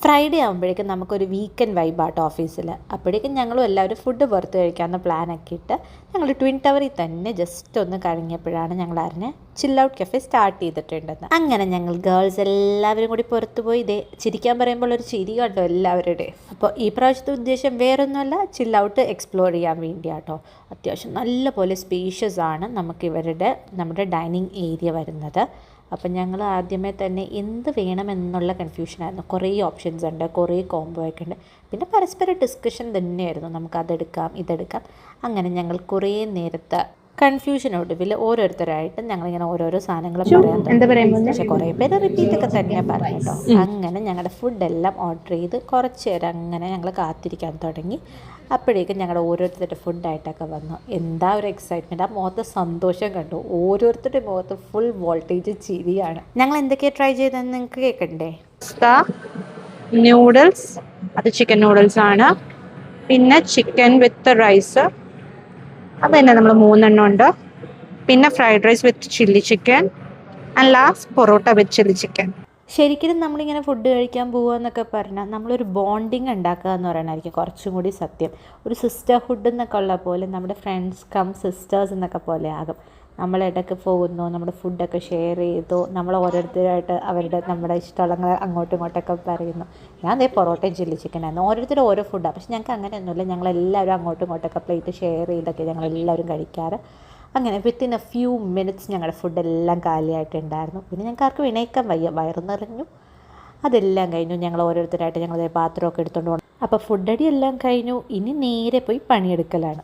Friday ആകുമ്പോഴേക്കും നമുക്കൊരു weekend വൈബാട്ടോ ഓഫീസിൽ. അപ്പോഴേക്കും ഞങ്ങളും എല്ലാവരും ഫുഡ് പുറത്ത് കഴിക്കാമെന്ന് പ്ലാനൊക്കെ ഇട്ട് ഞങ്ങൾ ട്വിൻ ടവറിൽ തന്നെ ജസ്റ്റ് ഒന്ന് കഴിഞ്ഞപ്പോഴാണ് ഞങ്ങൾ അറിഞ്ഞ് ചിൽ ഔട്ട് കഫേ സ്റ്റാർട്ട് ചെയ്തിട്ടുണ്ടെന്ന്. അങ്ങനെ ഞങ്ങൾ ഗേൾസ് എല്ലാവരും കൂടി പുറത്ത് പോയി ഇതേ ചിരിക്കാൻ പറയുമ്പോൾ ഒരു ചിരി കണ്ടോ എല്ലാവരുടെയും. അപ്പോൾ ഈ പ്രാവശ്യത്തെ ഉദ്ദേശം വേറൊന്നുമല്ല, ചിൽ ഔട്ട് എക്സ്പ്ലോർ ചെയ്യാൻ വേണ്ടിയാട്ടോ. അത്യാവശ്യം നല്ല പോലെ സ്പേഷ്യസ് ആണ് നമ്മുടെ ഡൈനിങ് ഏരിയ വരുന്നത്. അപ്പം ഞങ്ങൾ ആദ്യമേ തന്നെ എന്ത് വേണമെന്നുള്ള കൺഫ്യൂഷനായിരുന്നു. കുറേ ഓപ്ഷൻസ് ഉണ്ട്, കുറേ കോംബോ ഒക്കെ ഉണ്ട്. പിന്നെ പരസ്പര ഡിസ്കഷൻ തന്നെയായിരുന്നു, നമുക്ക് അതെടുക്കാം ഇതെടുക്കാം. അങ്ങനെ ഞങ്ങൾ കുറേ നേരത്തെ കൺഫ്യൂഷനൊടുവിൽ ഓരോരുത്തരായിട്ട് ഞങ്ങളിങ്ങനെ ഓരോരോ സാധനങ്ങൾ പറയാൻ തുടങ്ങി. പക്ഷെ കുറേ പേര് റിപ്പീറ്റൊക്കെ തന്നെ പറഞ്ഞു കേട്ടോ. അങ്ങനെ ഞങ്ങളുടെ ഫുഡെല്ലാം ഓർഡർ ചെയ്ത് കുറച്ച് നേരം അങ്ങനെ ഞങ്ങൾ കാത്തിരിക്കാൻ തുടങ്ങി. അപ്പോഴേക്കും ഞങ്ങളുടെ ഓരോരുത്തരുടെ ഫുഡായിട്ടൊക്കെ വന്നു. എന്താ ഒരു എക്സൈറ്റ്മെൻറ്റ്, ആ മുഖത്ത് സന്തോഷം കണ്ടു. ഓരോരുത്തരുടെ മുഖത്ത് ഫുൾ വോൾട്ടേജ് ചിരിയാണ്. ഞങ്ങൾ എന്തൊക്കെയാണ് ട്രൈ ചെയ്തതെന്ന് നിങ്ങൾക്ക് കേൾക്കണ്ടേ? നൂഡിൽസ്, അത് ചിക്കൻ നൂഡിൽസ് ആണ്. പിന്നെ ചിക്കൻ വിത്ത് റൈസ്, അത് തന്നെ നമ്മൾ 3 ഉണ്ട്. പിന്നെ fried rice with chilli chicken and last parotta with chilli chicken. ശരിക്കും നമ്മളിങ്ങനെ ഫുഡ് കഴിക്കാൻ പോകുക എന്നൊക്കെ പറഞ്ഞാൽ നമ്മളൊരു ബോണ്ടിങ് ഉണ്ടാക്കുക എന്ന് പറയണമായിരിക്കും കുറച്ചും കൂടി സത്യം. ഒരു സിസ്റ്റർഹുഡ് എന്നൊക്കെ ഉള്ള പോലെ നമ്മുടെ ഫ്രണ്ട്സ് കം സിസ്റ്റേഴ്സ് എന്നൊക്കെ പോലെ ആകും. നമ്മളിടയ്ക്ക് പോകുന്നു, നമ്മുടെ ഫുഡൊക്കെ ഷെയർ ചെയ്തു, നമ്മൾ ഓരോരുത്തരായിട്ട് നമ്മുടെ ഇഷ്ടമുള്ള അങ്ങോട്ടും ഇങ്ങോട്ടൊക്കെ പറയുന്നു. ഞാൻ അതേ പൊറോട്ടയും ചില്ലി ചിക്കനായിരുന്നു. ഓരോരുത്തരും ഓരോ ഫുഡാണ്. പക്ഷെ ഞങ്ങൾക്ക് അങ്ങനെയൊന്നുമില്ല, ഞങ്ങളെല്ലാവരും അങ്ങോട്ടും ഇങ്ങോട്ടൊക്കെ പ്ലേറ്റ് ഷെയർ ചെയ്തൊക്കെ ഞങ്ങളെല്ലാവരും കഴിക്കാറ്. അങ്ങനെ വിത്തിൻ എ ഫ്യൂ മിനിറ്റ്സ് ഞങ്ങളുടെ ഫുഡെല്ലാം കാലിയായിട്ടുണ്ടായിരുന്നു. പിന്നെ ഞങ്ങൾക്ക് ആർക്കും എണീക്കാൻ വയ്യ, വയറ് നിറഞ്ഞു. അതെല്ലാം കഴിഞ്ഞു. ഞങ്ങൾ ഓരോരുത്തരായിട്ട് ഞങ്ങളത് പാത്രമൊക്കെ എടുത്തുകൊണ്ട് പോകണം. അപ്പോൾ ഫുഡടി എല്ലാം കഴിഞ്ഞു. ഇനി നേരെ പോയി പണിയെടുക്കലാണ്.